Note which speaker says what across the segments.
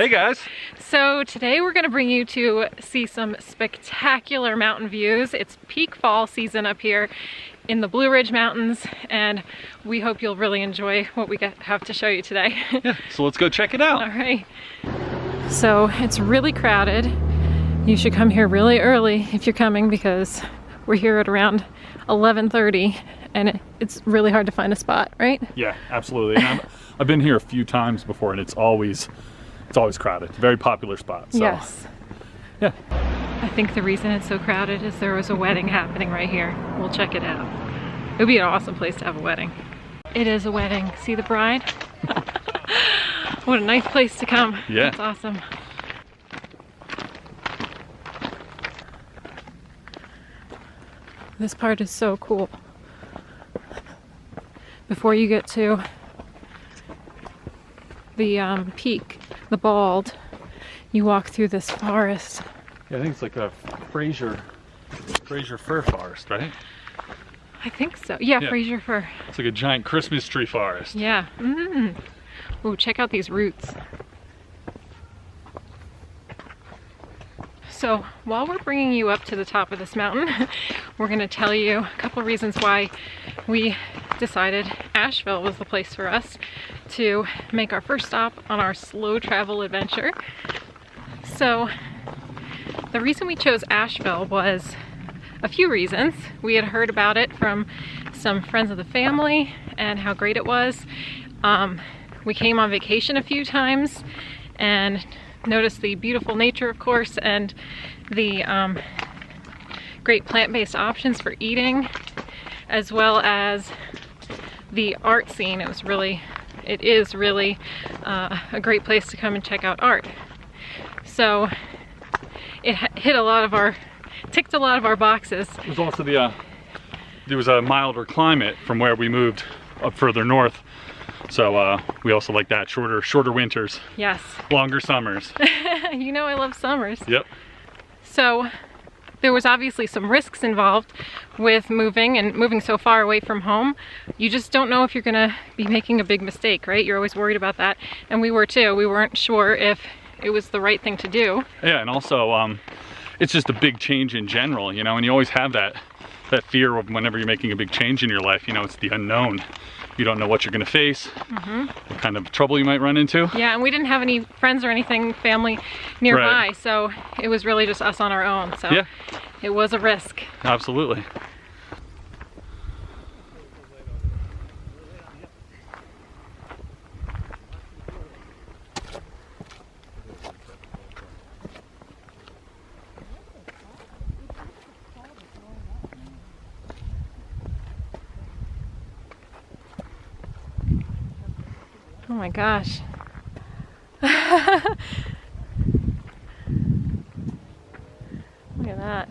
Speaker 1: Hey guys.
Speaker 2: So today we're going to bring you to see some spectacular mountain views. It's peak fall season up here in the Blue Ridge Mountains, and we hope you'll really enjoy what we have to show you today.
Speaker 1: Yeah, so let's go check it out.
Speaker 2: All right. So it's really crowded. You should come here really early if you're coming, because we're here at around 11:30 and it's really hard to find a spot, right?
Speaker 1: Yeah, absolutely. And I've been here a few times before, and it's always crowded. It's a very popular spot. So.
Speaker 2: Yes.
Speaker 1: Yeah.
Speaker 2: I think the reason it's so crowded is there was a wedding happening right here. We'll check it out. It would be an awesome place to have a wedding. It is a wedding. See the bride? What a nice place to come.
Speaker 1: Yeah.
Speaker 2: That's awesome. This part is so cool. Before you get to the peak, the bald, you walk through this forest.
Speaker 1: Yeah, I think it's like a Fraser fir forest, right?
Speaker 2: I think so. Yeah, Fraser fir.
Speaker 1: It's like a giant Christmas tree forest.
Speaker 2: Yeah. Ooh, check out these roots. So while we're bringing you up to the top of this mountain, we're going to tell you a couple reasons why we decided Asheville was the place for us to make our first stop on our slow travel adventure. So the reason we chose Asheville was a few reasons. We had heard about it from some friends of the family and how great it was. We came on vacation a few times and noticed the beautiful nature, of course, and the great plant-based options for eating, as well as the art scene. It is really a great place to come and check out art. So it ticked a lot of our boxes.
Speaker 1: It was also there was a milder climate from where we moved up further north. So we also like that, shorter winters.
Speaker 2: Yes.
Speaker 1: Longer summers.
Speaker 2: You know I love summers.
Speaker 1: Yep.
Speaker 2: So there was obviously some risks involved with moving so far away from home. You just don't know if you're gonna be making a big mistake, right? You're always worried about that. And we were too. We weren't sure if it was the right thing to do.
Speaker 1: Yeah, and also it's just a big change in general, you know, and you always have that fear of whenever you're making a big change in your life, you know, it's the unknown. You don't know what you're gonna face, what kind of trouble you might run into.
Speaker 2: Yeah, and we didn't have any friends or anything, family nearby, right. So it was really just us on our own. So yeah. It was a risk.
Speaker 1: Absolutely.
Speaker 2: Oh my gosh. Look at that.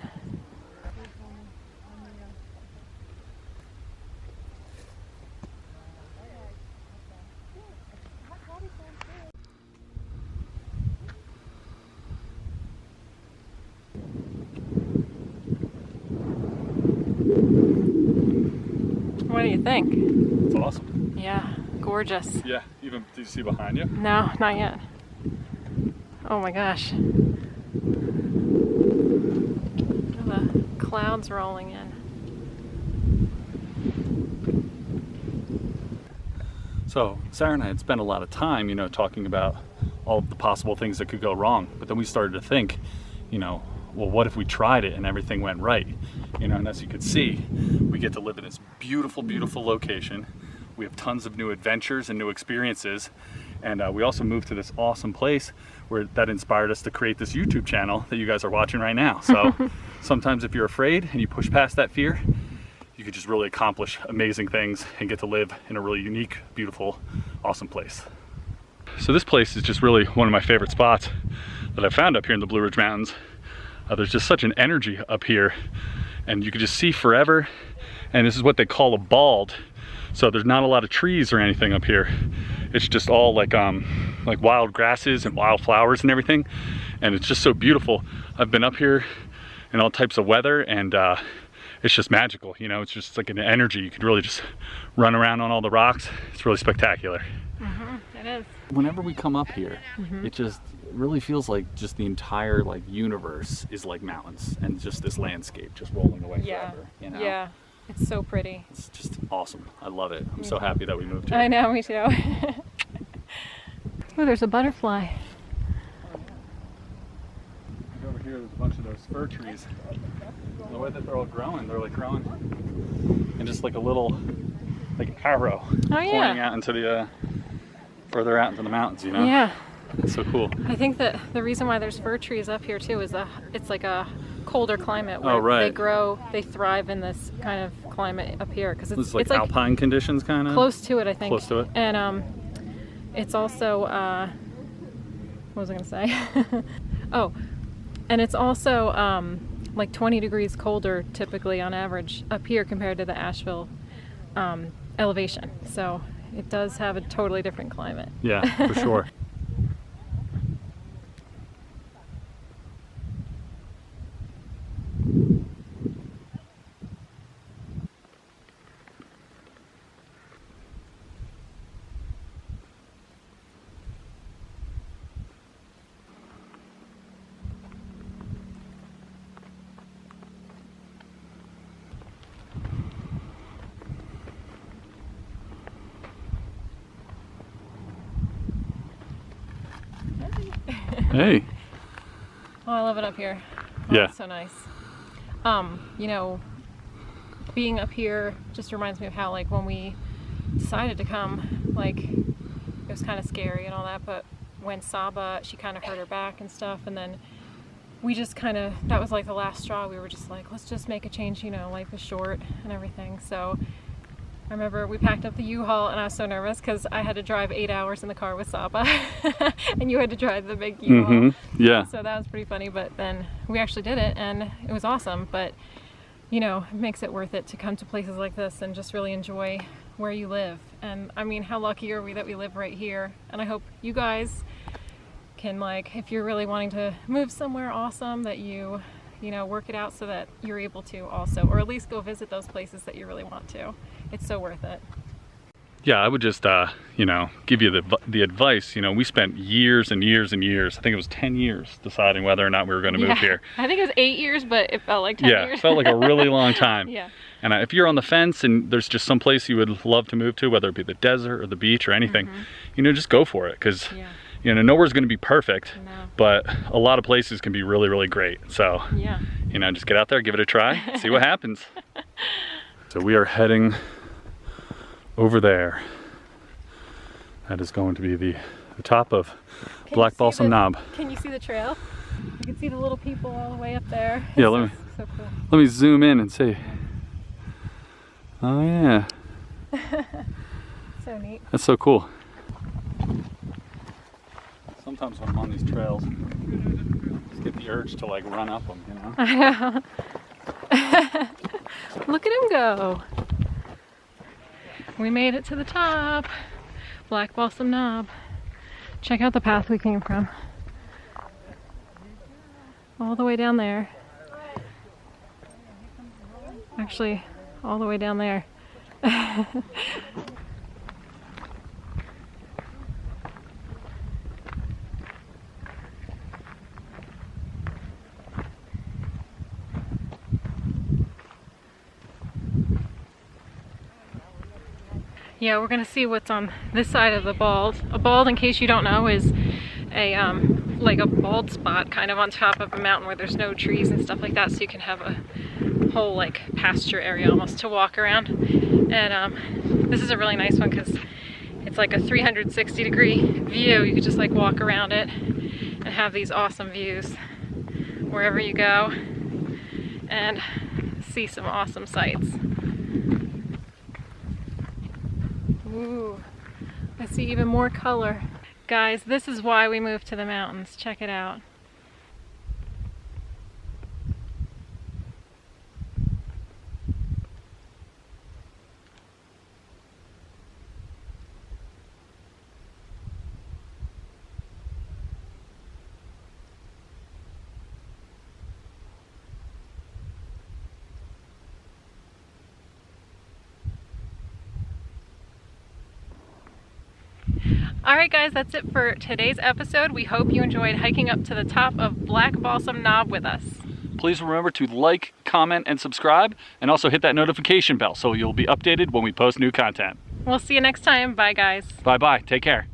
Speaker 2: What do you think?
Speaker 1: It's awesome.
Speaker 2: Yeah. Gorgeous.
Speaker 1: Yeah, even, do you see behind you?
Speaker 2: No, not yet. Oh my gosh. Look at the clouds rolling in.
Speaker 1: So, Sarah and I had spent a lot of time, you know, talking about all of the possible things that could go wrong. But then we started to think, you know, well, what if we tried it and everything went right? You know, and as you could see, we get to live in this beautiful, beautiful location. We have tons of new adventures and new experiences, and we also moved to this awesome place that inspired us to create this YouTube channel that you guys are watching right now. So sometimes if you're afraid and you push past that fear, you could just really accomplish amazing things and get to live in a really unique, beautiful, awesome place. So this place is just really one of my favorite spots that I found up here in the Blue Ridge Mountains. There's just such an energy up here, and you can just see forever, and this is what they call a bald. So there's not a lot of trees or anything up here. It's just all like wild grasses and wild flowers and everything. And it's just so beautiful. I've been up here in all types of weather, and it's just magical. You know, it's just like an energy. You could really just run around on all the rocks. It's really spectacular.
Speaker 2: It is.
Speaker 1: Whenever we come up here, it just really feels like just the entire like universe is like mountains and just this landscape just rolling away forever. You know?
Speaker 2: Yeah. It's so pretty.
Speaker 1: It's just awesome. I love it. I'm so happy that we moved here.
Speaker 2: I know, me too. Oh, there's a butterfly.
Speaker 1: Over here, there's a bunch of those fir trees. The way that they're all growing, they're like growing in just like a little like arrow pointing out into the further out into the mountains, you know?
Speaker 2: Yeah.
Speaker 1: It's so cool.
Speaker 2: I think that the reason why there's fir trees up here too is it's like a colder climate where they thrive in this kind of climate up here because it's
Speaker 1: like alpine conditions kind of?
Speaker 2: Close to it, I think.
Speaker 1: Close to it.
Speaker 2: And it's also, what was I gonna say? Oh, and it's also like 20 degrees colder typically on average up here compared to the Asheville elevation. So it does have a totally different climate.
Speaker 1: Yeah, for sure. Hey.
Speaker 2: Oh, I love it up here. Oh,
Speaker 1: Yeah.
Speaker 2: It's so nice. You know, being up here just reminds me of how like when we decided to come, like it was kind of scary and all that, but when Saba, she kind of hurt her back and stuff, and then we just kind of, that was like the last straw. We were just like, let's just make a change, you know, life is short and everything. So I remember we packed up the U-Haul and I was so nervous because I had to drive 8 hours in the car with Saba and you had to drive the big U-Haul.
Speaker 1: Yeah.
Speaker 2: So that was pretty funny, but then we actually did it and it was awesome. But you know, it makes it worth it to come to places like this and just really enjoy where you live. And I mean, how lucky are we that we live right here? And I hope you guys can, like, if you're really wanting to move somewhere awesome, that you know, work it out so that you're able to also, or at least go visit those places that you really want to. It's so worth it.
Speaker 1: Yeah, I would just, you know, give you the advice. You know, we spent years and years and years, I think it was 10 years, deciding whether or not we were going to move here.
Speaker 2: I think it was 8 years, but it felt like 10 years.
Speaker 1: Yeah, it felt like a really long time.
Speaker 2: Yeah.
Speaker 1: And if you're on the fence and there's just some place you would love to move to, whether it be the desert or the beach or anything, you know, just go for it. Because, you know, nowhere's going to be perfect, but a lot of places can be really, really great. So, you know, just get out there, give it a try, see what happens. So we are heading over there. That is going to be the top of Black Balsam Knob.
Speaker 2: Can you see the trail? You can see the little people all the way up there.
Speaker 1: Yeah,
Speaker 2: so cool.
Speaker 1: Let me zoom in and see. Oh yeah.
Speaker 2: So neat.
Speaker 1: That's so cool. Sometimes when I'm on these trails, I just get the urge to like run up them, you know?
Speaker 2: I know. Look at him go. We made it to the top. Black Balsam Knob. Check out the path we came from. All the way down there. Actually, all the way down there. Yeah, we're gonna see what's on this side of the bald. A bald, in case you don't know, is a like a bald spot kind of on top of a mountain where there's no trees and stuff like that, so you can have a whole like pasture area almost to walk around. And this is a really nice one because it's like a 360-degree view. You could just like walk around it and have these awesome views wherever you go and see some awesome sights. Ooh, I see even more color. Guys, this is why we moved to the mountains. Check it out. All right, guys, that's it for today's episode. We hope you enjoyed hiking up to the top of Black Balsam Knob with us.
Speaker 1: Please remember to like, comment, and subscribe, and also hit that notification bell so you'll be updated when we post new content.
Speaker 2: We'll see you next time. Bye, guys.
Speaker 1: Bye-bye. Take care.